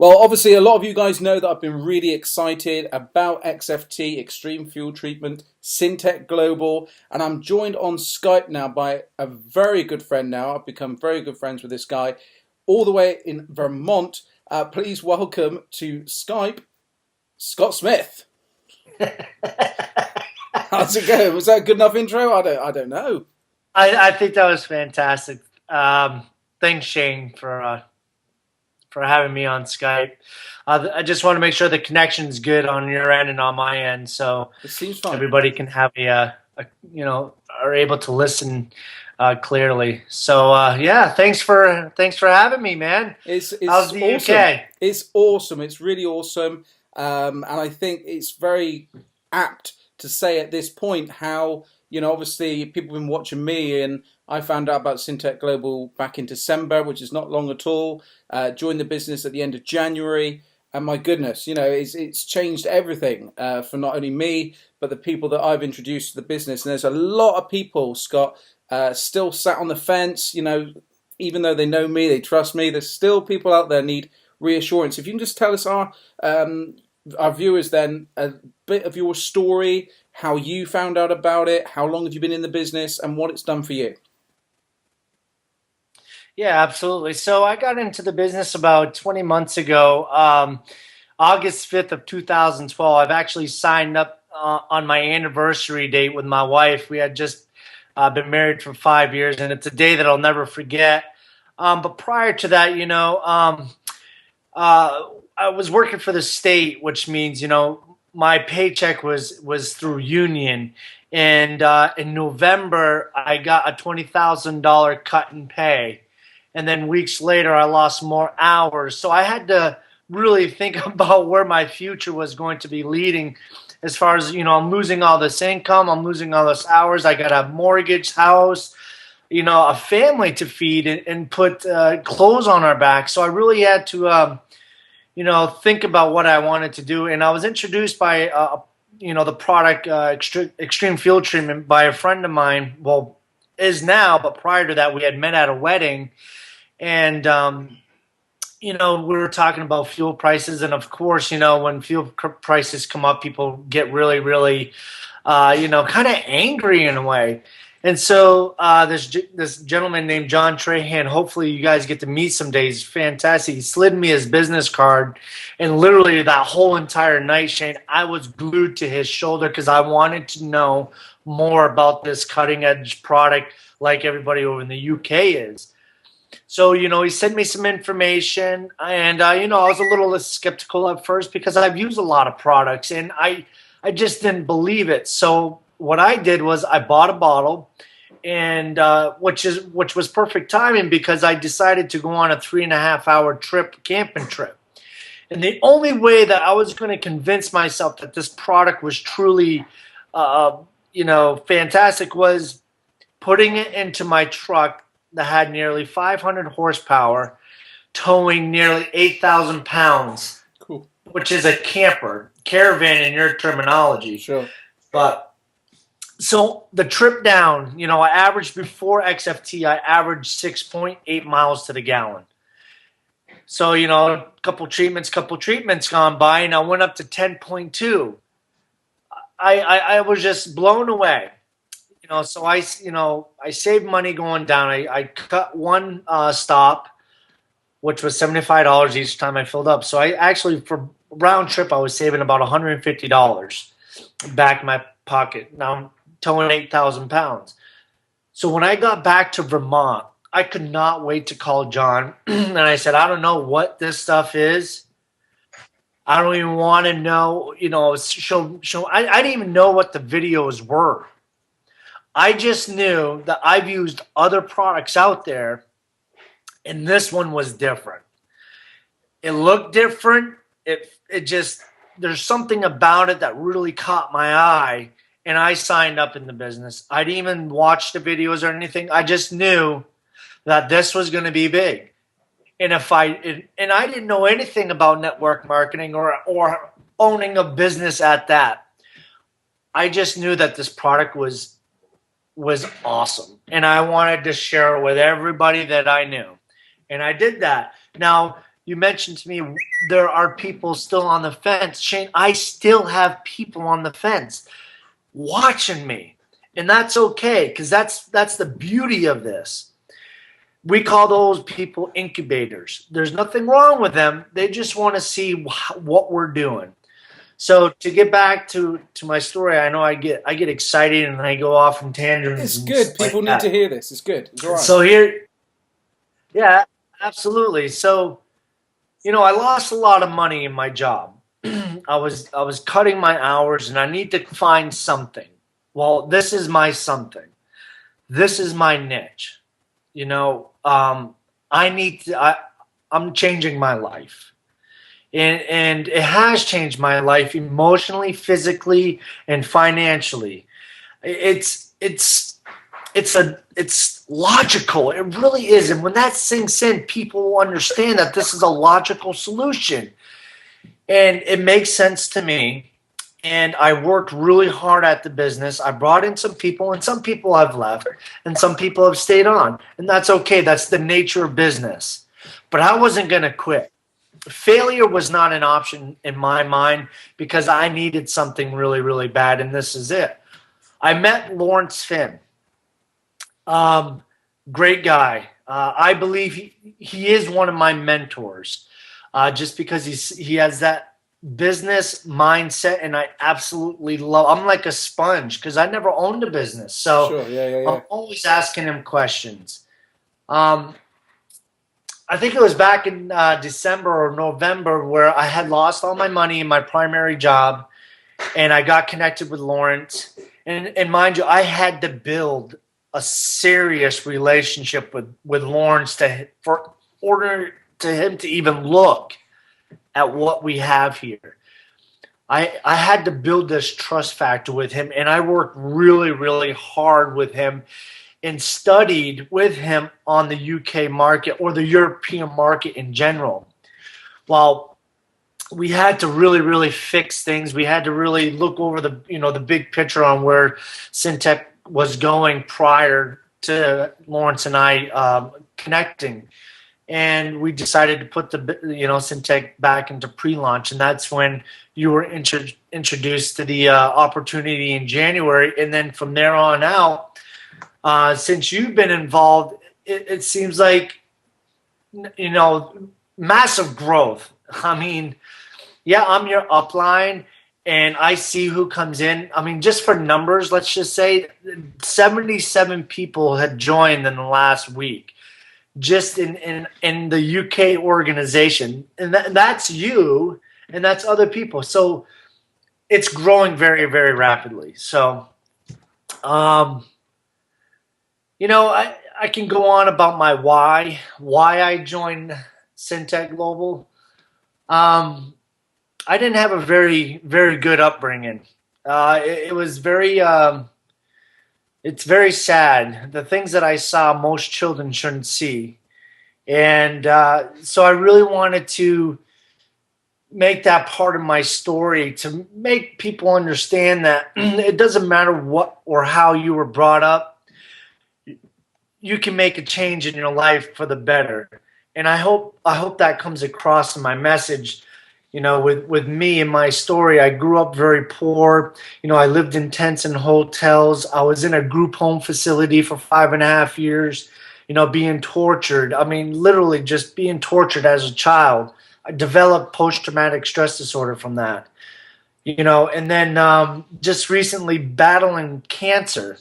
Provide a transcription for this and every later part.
Well, obviously, a lot of you guys know that I've been really excited about XFT, Extreme Fuel Treatment, Syntec Global, and I'm joined on Skype now by a very good friend now. I've become very good friends with this guy all the way in Vermont. Please welcome to Skype, Scott Smith. How's it going? Was that a good enough intro? I don't know. I think that was fantastic. Thanks, Shane, for having me on Skype. I just want to make sure the connection is good on your end and on my end, so It seems fine. everybody can have are able to listen clearly. So yeah, thanks for having me, man. It's How's the awesome. UK? It's awesome. It's really awesome. And I think it's very apt to say at this point how, obviously people have been watching me, and I found out about Syntec Global back in December, which is not long at all. Joined the business at the end of January. And my goodness, it's changed everything for not only me, but the people that I've introduced to the business. And there's a lot of people, Scott, still sat on the fence, even though they know me, they trust me, there's still people out there need reassurance. If you can just tell us our viewers then a bit of your story, how you found out about it, how long have you been in the business, and what it's done for you. Yeah, absolutely. So I got into the business about 20 months ago, August 5th of 2012. I've actually signed up on my anniversary date with my wife. We had just been married for 5 years, and it's a day that I'll never forget. But prior to that, I was working for the state, which means, my paycheck was through union. And in November, I got a $20,000 cut in pay. And then weeks later, I lost more hours. So I had to really think about where my future was going to be leading as far as, I'm losing all this income. I'm losing all this hours. I got a mortgage, house, a family to feed and put clothes on our back. So I really had to, think about what I wanted to do. And I was introduced by, the product Extreme Fuel Treatment by a friend of mine. Well, is now, but prior to that, we had met at a wedding. And, we were talking about fuel prices. And of course, when fuel prices come up, people get really, really, kind of angry in a way. And so this gentleman named John Trahan, hopefully you guys get to meet someday. He's fantastic. He slid me his business card. And literally that whole entire night, Shane, I was glued to his shoulder because I wanted to know more about this cutting edge product like everybody over in the UK is. So, he sent me some information, and, I was a little skeptical at first because I've used a lot of products, and I just didn't believe it. So what I did was I bought a bottle, and which was perfect timing because I decided to go on a 3.5 hour camping trip. And the only way that I was going to convince myself that this product was truly, fantastic was putting it into my truck that had nearly 500 horsepower, towing nearly 8,000 pounds, Cool. which is a caravan in your terminology. Sure. But so the trip down, I averaged before XFT, I averaged 6.8 miles to the gallon. So, a couple treatments gone by, and I went up to 10.2. I was just blown away. So I saved money going down. I cut one stop, which was $75 each time I filled up. So I actually, for round trip, I was saving about $150 back in my pocket. Now I'm towing 8,000 pounds. So when I got back to Vermont, I could not wait to call John. And I said, I don't know what this stuff is. I don't even want to know, I didn't even know what the videos were. I just knew that I've used other products out there, and this one was different. It looked different. It just, there's something about it that really caught my eye, and I signed up in the business. I didn't even watch the videos or anything. I just knew that this was going to be big. And I didn't know anything about network marketing or owning a business at that. I just knew that this product was awesome, and I wanted to share it with everybody that I knew, and I did that. Now, you mentioned to me there are people still on the fence. Shane, I still have people on the fence watching me. And that's okay, because that's the beauty of this. We call those people incubators. There's nothing wrong with them. They just want to see what we're doing. So to get back to my story, I know I get excited and I go off in tangents It's and good. stuff like People need to that. hear this. It's good. It's all right. So here, yeah, absolutely. So, I lost a lot of money in my job. I was cutting my hours and I need to find something. Well, this is my something. This is my niche. I need to I'm changing my life. And it has changed my life emotionally, physically, and financially. It's logical. It really is. And when that sinks in, people will understand that this is a logical solution. And it makes sense to me. And I worked really hard at the business. I brought in some people, and some people have left, and some people have stayed on. And that's okay. That's the nature of business. But I wasn't going to quit. Failure was not an option in my mind because I needed something really, really bad. And this is it. I met Lawrence Finn. Great guy. I believe he is one of my mentors, just because he has that business mindset, and I absolutely love. I'm like a sponge because I never owned a business, so Sure. Yeah. Yeah. I'm Yeah. always asking him questions. I think it was back in December or November where I had lost all my money in my primary job, and I got connected with Lawrence. And mind you, I had to build a serious relationship with Lawrence for order to him to even look at what we have here. I had to build this trust factor with him, and I worked really, really hard with him and studied with him on the UK market or the European market in general. Well, we had to really, really fix things. We had to really look over the big picture on where Syntech was going prior to Lawrence and I connecting. And we decided to put the Syntech back into pre-launch, and that's when you were introduced to the opportunity in January. And then from there on out, since you've been involved, it seems like massive growth. I mean, yeah, I'm your upline, and I see who comes in. I mean, just for numbers, let's just say 77 people had joined in the last week, just in the UK organization, and that's you, and that's other people. So it's growing very, very rapidly. So, I can go on about my why I joined Syntech Global. I didn't have a very, very good upbringing. It was very, it's very sad. The things that I saw, most children shouldn't see. And so I really wanted to make that part of my story to make people understand that it doesn't matter what or how you were brought up. You can make a change in your life for the better. And I hope that comes across in my message. With me and my story, I grew up very poor. I lived in tents and hotels. I was in a group home facility for 5.5 years, being tortured. I mean, literally just being tortured as a child. I developed post-traumatic stress disorder from that, and then just recently battling cancer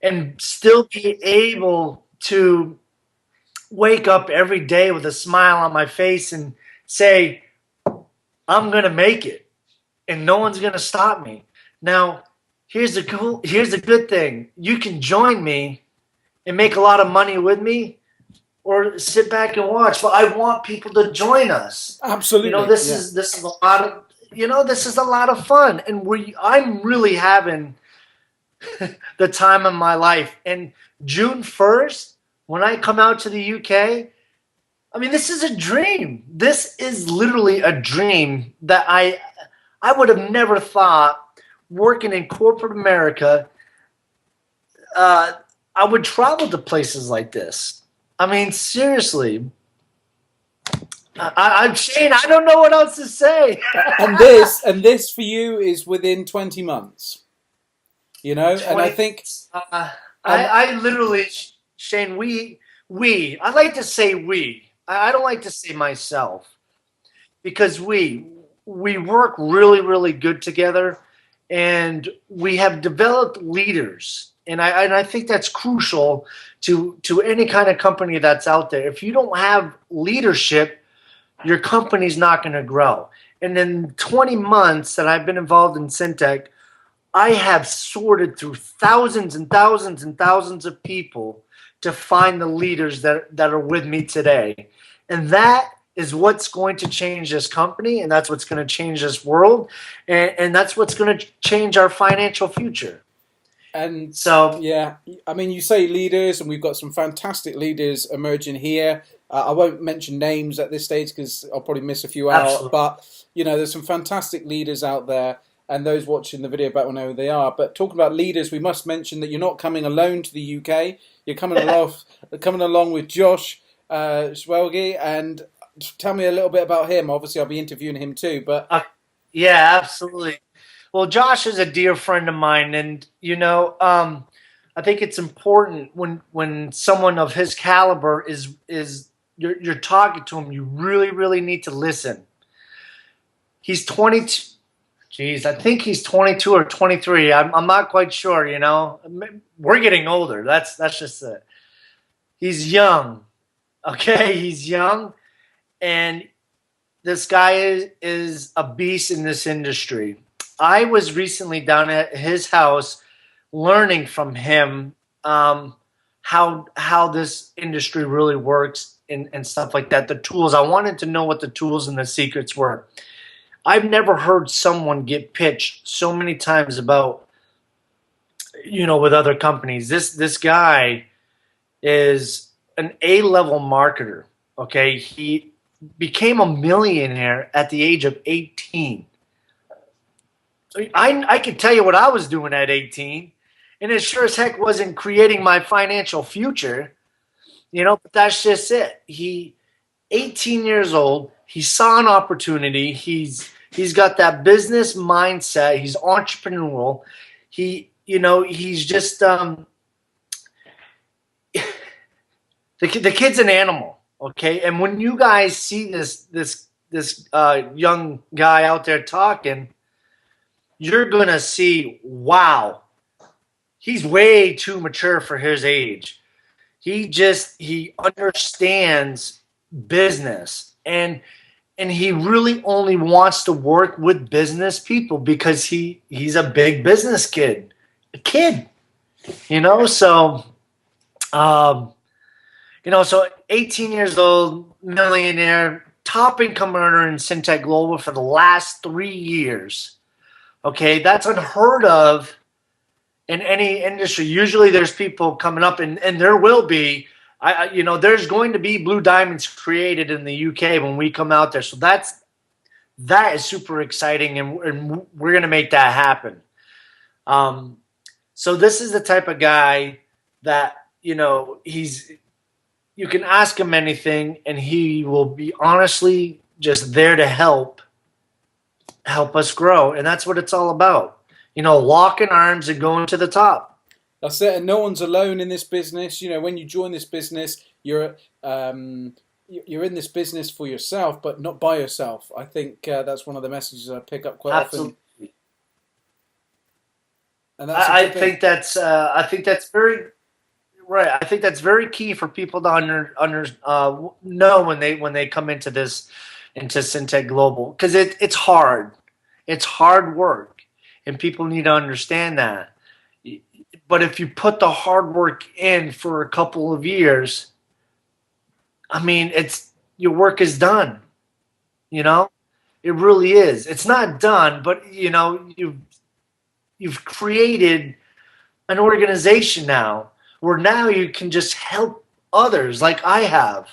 and still be able to wake up every day with a smile on my face and say, I'm going to make it and no one's going to stop me. Now, here's the good thing. You can join me and make a lot of money with me or sit back and watch, but I want people to join us. Absolutely. This is a lot of this is a lot of fun, and I'm really having the time of my life. And June 1st, when I come out to the UK, I mean, this is a dream. This is literally a dream that I would have never thought working in corporate America, I would travel to places like this. I mean, seriously. I'm Shane. I don't know what else to say. And this for you is within 20 months. And I 20. think, I, and I literally, Shane, I like to say we. I don't like to say myself because we work really, really good together and we have developed leaders. And I think that's crucial to any kind of company that's out there. If you don't have leadership, your company's not going to grow. And in 20 months that I've been involved in Syntech, I have sorted through thousands and thousands and thousands of people to find the leaders that are with me today. And that is what's going to change this company, and that's what's going to change this world, and that's what's going to change our financial future. And So, yeah, I mean, you say leaders, and we've got some fantastic leaders emerging here. I won't mention names at this stage because I'll probably miss a few out. absolutely. But there's some fantastic leaders out there, and those watching the video back will know who they are. But talking about leaders, we must mention that you're not coming alone to the UK. You're coming along with Josh Schwelge, and tell me a little bit about him. Obviously, I'll be interviewing him too. But Uh, yeah, absolutely. Well, Josh is a dear friend of mine, and I think it's important when someone of his caliber is you're talking to him, you really really need to listen. He's 22. Geez, I think he's 22 or 23. I'm not quite sure. We're getting older. That's just it. He's young. Okay, he's young, and this guy is a beast in this industry. I was recently down at his house learning from him how this industry really works and stuff like that. The tools. I wanted to know what the tools and the secrets were. I've never heard someone get pitched so many times about with other companies. This guy is an A-level marketer. Okay, he became a millionaire at the age of 18. I could tell you what I was doing at 18, and it sure as heck wasn't creating my financial future, but that's just it. 18 years old, he saw an opportunity. He's got that business mindset. He's entrepreneurial. He's just the kid's an animal, okay? And when you guys see this young guy out there talking, you're gonna see, wow, he's way too mature for his age. He understands business, and he really only wants to work with business people because he's a big business kid, So, so 18 years old, millionaire, top income earner in Syntech Global for the last 3 years. Okay, that's unheard of in any industry. Usually there's people coming up, and there will be. There's going to be blue diamonds created in the UK when we come out there. So that is super exciting, and we're going to make that happen. So this is the type of guy that you can ask him anything, and he will be honestly just there to help us grow, and that's what it's all about. Locking arms and going to the top. that's it. And no one's alone in this business. When you join this business, you're in this business for yourself, but not by yourself. I think that's one of the messages I pick up quite Absolutely. often. And that's I think that's very right. I think that's very key for people to know when they come into Syntech Global, because it's hard. It's hard work, and people need to understand that. But if you put the hard work in for a couple of years, I mean, your work is done. It really is. It's not done, but you've created an organization now where now you can just help others like I have.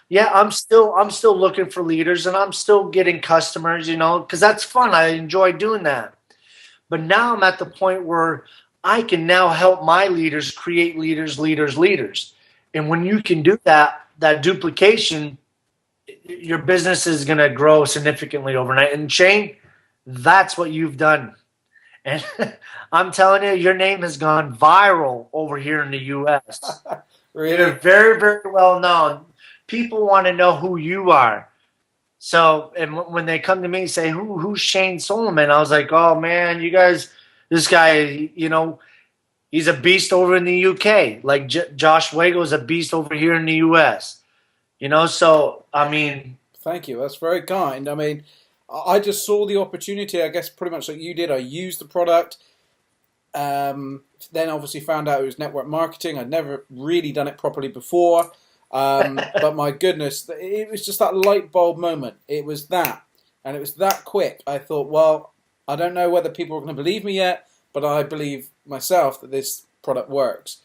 Yeah, I'm still looking for leaders, and I'm still getting customers, because that's fun. I enjoy doing that. But now I'm at the point where I can now help my leaders create leaders. And when you can do that duplication, your business is going to grow significantly overnight. And Shane, that's what you've done. And I'm telling you, your name has gone viral over here in the U.S. You're Really? very, very well known. People want to know who you are. So, and when they come to me and say, who's Shane Solomon? I was like, oh man, you guys, this guy, he's a beast over in the UK. Like Josh Wago is a beast over here in the US. So I mean, Thank you. That's very kind. I mean, I just saw the opportunity, I guess, pretty much like you did. I used the product. Then obviously found out it was network marketing. I'd never really done it properly before. But my goodness, it was just that light bulb moment. It was that. And it was that quick. I thought, well, I don't know whether people are going to believe me yet, but I believe myself that this product works.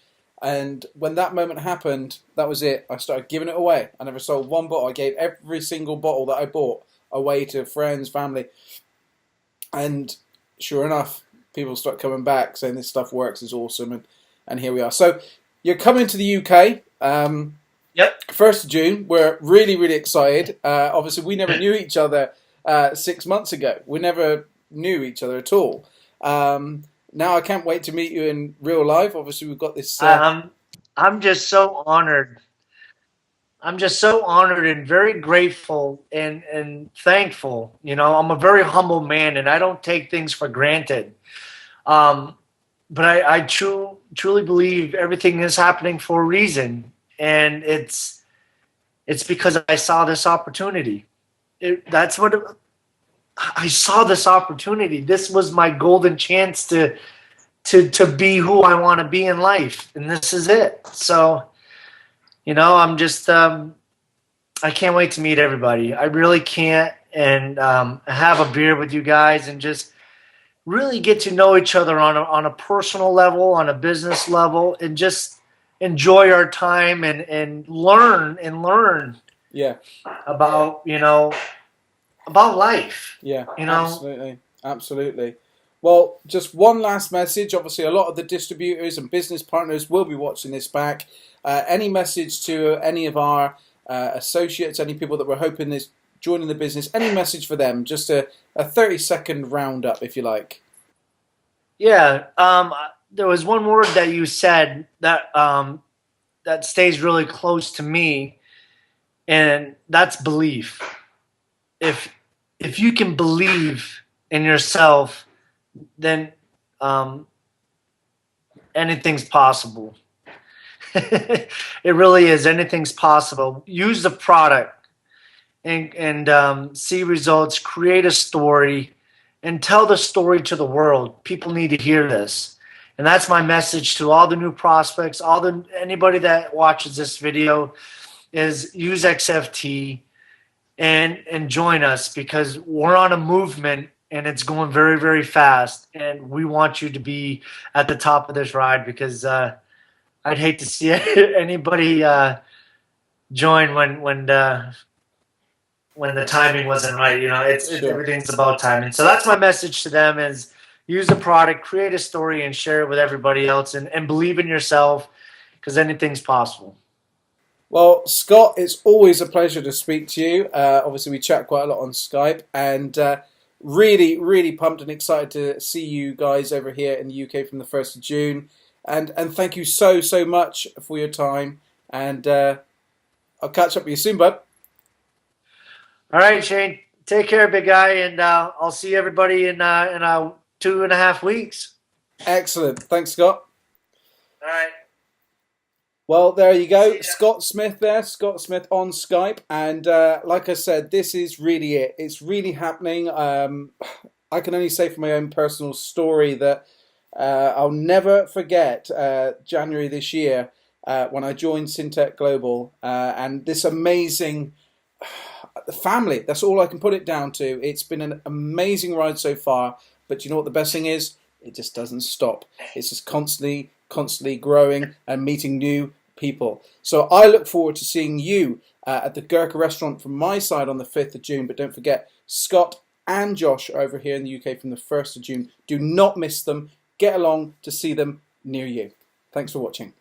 And when that moment happened, that was it. I started giving it away. I never sold one bottle. I gave every single bottle that I bought away to friends, family. And sure enough, people start coming back saying this stuff works, is awesome. And here we are. So you're coming to the UK. yep. 1st of June. We're really, really excited. Obviously, we never knew each other 6 months ago. We never knew each other at all. Now I can't wait to meet you in real life. Obviously, we've got this. I'm just so honored. I'm just so honored and very grateful and thankful. I'm a very humble man and I don't take things for granted. But I truly believe everything is happening for a reason. And it's because I saw this opportunity. I saw this opportunity. This was my golden chance to be who I want to be in life. And this is it. So, I'm just, I can't wait to meet everybody. I really can't. And have a beer with you guys and just really get to know each other on a personal level, on a business level, and just enjoy our time and learn Yeah. about, about life. Yeah, absolutely. Absolutely. Well, just one last message. Obviously, a lot of the distributors and business partners will be watching this back. Any message to any of our associates, any people that we're hoping is joining the business, any message for them? Just a 30-second roundup, if you like. Yeah. There was one word that you said that that stays really close to me, and that's belief. If you can believe in yourself, then anything's possible. It really is. Anything's possible. Use the product and see results. Create a story and tell the story to the world. People need to hear this, and that's my message to all the new prospects. Anybody that watches this video is use XFT and join us because we're on a movement and it's going very, very fast. And we want you to be at the top of this ride because I'd hate to see anybody join when the timing wasn't right. Sure. Everything's about timing. So that's my message to them: is use the product, create a story, and share it with everybody else, and believe in yourself because anything's possible. Well, Scott, it's always a pleasure to speak to you. Obviously, we chat quite a lot on Skype, and really, really pumped and excited to see you guys over here in the UK from the 1st of June. And thank you so, so much for your time. And I'll catch up with you soon, bud. All right, Shane. Take care, big guy, and I'll see everybody in 2.5 weeks. Excellent. Thanks, Scott. All right. Well, there you go. Scott Smith there. Scott Smith on Skype. And like I said, this is really it. It's really happening. I can only say from my own personal story that I'll never forget January this year when I joined Syntech Global and this amazing family. That's all I can put it down to. It's been an amazing ride so far. But you know what the best thing is? It just doesn't stop. It's just constantly growing and meeting new people. So I look forward to seeing you at the Gurkha restaurant from my side on the 5th of June. But don't forget, Scott and Josh are over here in the UK from the 1st of June. Do not miss them. Get along to see them near you. Thanks for watching.